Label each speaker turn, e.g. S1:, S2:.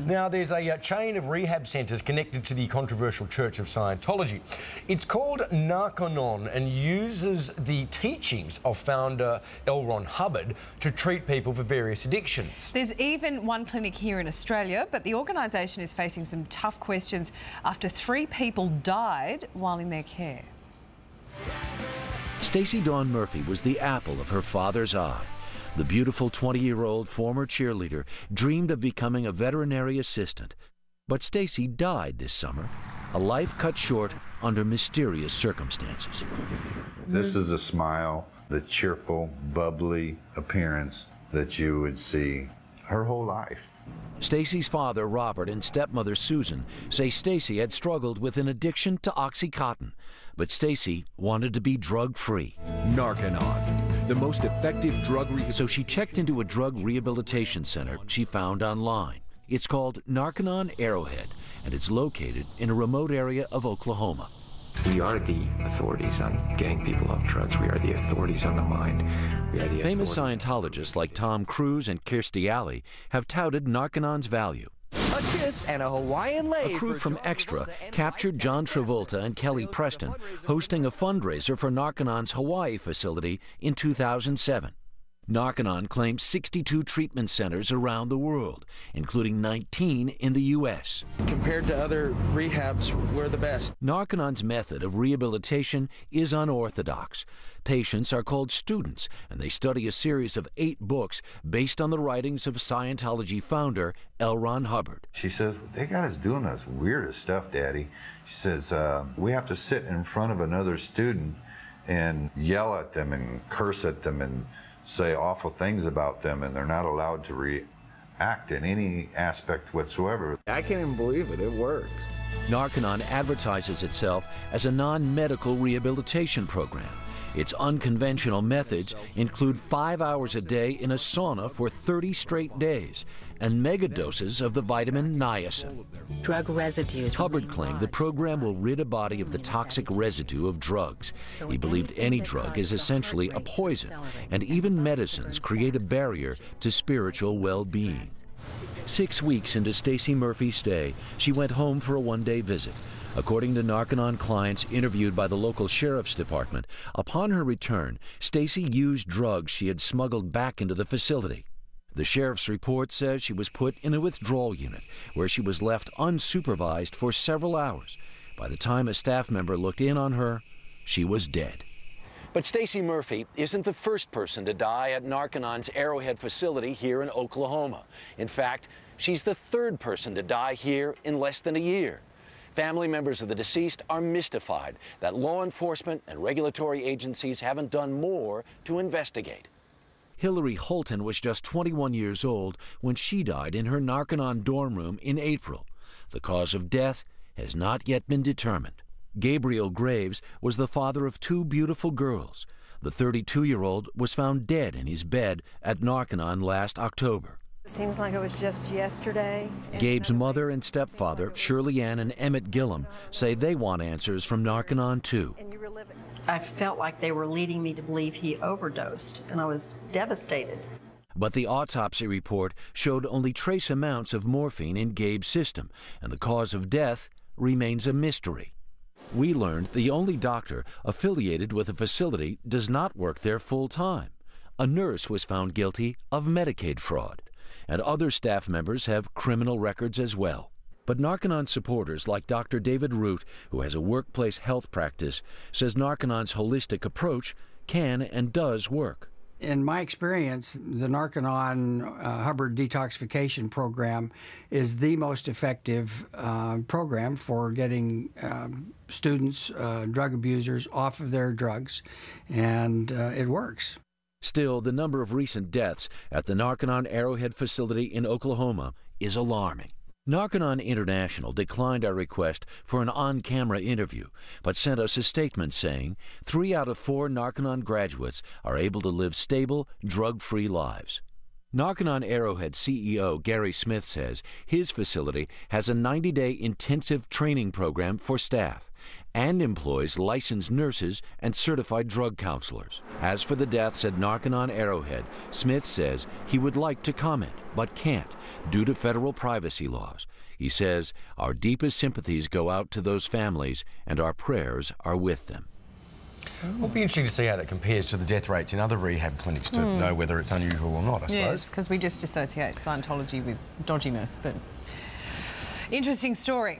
S1: Now, there's a chain of rehab centres connected to the controversial Church of Scientology. It's called Narconon and uses the teachings of founder L Ron Hubbard to treat people for various addictions.
S2: There's even one clinic here in Australia, but the organisation is facing some tough questions after 3 people died while in their care.
S3: Stacey Dawn Murphy was the apple of her father's eye. The beautiful 20-year-old former cheerleader dreamed of becoming a veterinary assistant. But Stacey died this summer, a life cut short under mysterious circumstances.
S4: This is a smile, the cheerful, bubbly appearance that you would see her whole life.
S3: Stacey's father, Robert, and stepmother, Susan, say Stacey had struggled with an addiction to Oxycontin, but Stacey wanted to be drug-free.
S5: Narconon, the most effective drug
S3: So she checked into a drug rehabilitation center she found online. It's called Narconon Arrowhead, and it's located in a remote area of Oklahoma.
S6: We are the authorities on getting people off drugs. We are the authorities on the mind. We are the
S3: Famous Scientologists like Tom Cruise and Kirstie Alley have touted Narconon's value.
S7: A kiss and a Hawaiian lei.
S3: A crew from Extra captured John Travolta and Kelly Preston hosting a fundraiser for Narconon's Hawaii facility in 2007. Narconon claims 62 treatment centers around the world, including 19 in the U.S.
S7: Compared to other rehabs, we're the best.
S3: Narconon's method of rehabilitation is unorthodox. Patients are called students, and they study a series of 8 books based on the writings of Scientology founder L Ron Hubbard.
S4: She says, they got us doing this weirdest stuff, Daddy. She says, we have to sit in front of another student and yell at them and curse at them and say awful things about them, and they're not allowed to react in any aspect whatsoever.
S8: I can't even believe it. It works.
S3: Narconon advertises itself as a non-medical rehabilitation program. Its unconventional methods include 5 hours a day in a sauna for 30 straight days and megadoses of the vitamin niacin.
S9: Drug residues.
S3: Hubbard claimed the program will rid a body of the toxic residue of drugs. He believed any drug is essentially a poison, and even medicines create a barrier to spiritual well-being. 6 weeks into Stacey Murphy's stay, she went home for a one-day visit. According to Narconon clients interviewed by the local sheriff's department, upon her return, Stacey used drugs she had smuggled back into the facility. The sheriff's report says she was put in a withdrawal unit, where she was left unsupervised for several hours. By the time a staff member looked in on her, she was dead. But Stacey Murphy isn't the first person to die at Narconon's Arrowhead facility here in Oklahoma. In fact, she's the 3rd person to die here in less than a year. Family members of the deceased are mystified that law enforcement and regulatory agencies haven't done more to investigate. Hillary Holton was just 21 years old when she died in her Narconon dorm room in April. The cause of death has not yet been determined. Gabriel Graves was the father of 2 beautiful girls. The 32-year-old was found dead in his bed at Narconon last October.
S10: It seems like it was just yesterday.
S3: Gabe's mother and stepfather, Shirley Ann and Emmett Gillum, say they want answers from Narconon too.
S11: I felt like they were leading me to believe he overdosed, and I was devastated.
S3: But the autopsy report showed only trace amounts of morphine in Gabe's system, and the cause of death remains a mystery. We learned the only doctor affiliated with the facility does not work there full-time. A nurse was found guilty of Medicaid fraud, and other staff members have criminal records as well. But Narconon supporters like Dr. David Root, who has a workplace health practice, says Narconon's holistic approach can and does work.
S12: In my experience, the Narconon Hubbard detoxification program is the most effective program for getting students, drug abusers, off of their drugs, and it works.
S3: Still, the number of recent deaths at the Narconon Arrowhead facility in Oklahoma is alarming. Narconon International declined our request for an on-camera interview, but sent us a statement saying 3 out of 4 Narconon graduates are able to live stable, drug-free lives. Narconon Arrowhead CEO Gary Smith says his facility has a 90-day intensive training program for staff, and employs licensed nurses and certified drug counselors. As for the deaths at Narconon Arrowhead, Smith says he would like to comment, but can't, due to federal privacy laws. He says, our deepest sympathies go out to those families, and our prayers are with them.
S1: It'll be interesting to see how that compares to the death rates in other rehab clinics to know whether it's unusual or not, I suppose.
S2: Yes, because we just associate Scientology with dodginess, but interesting story.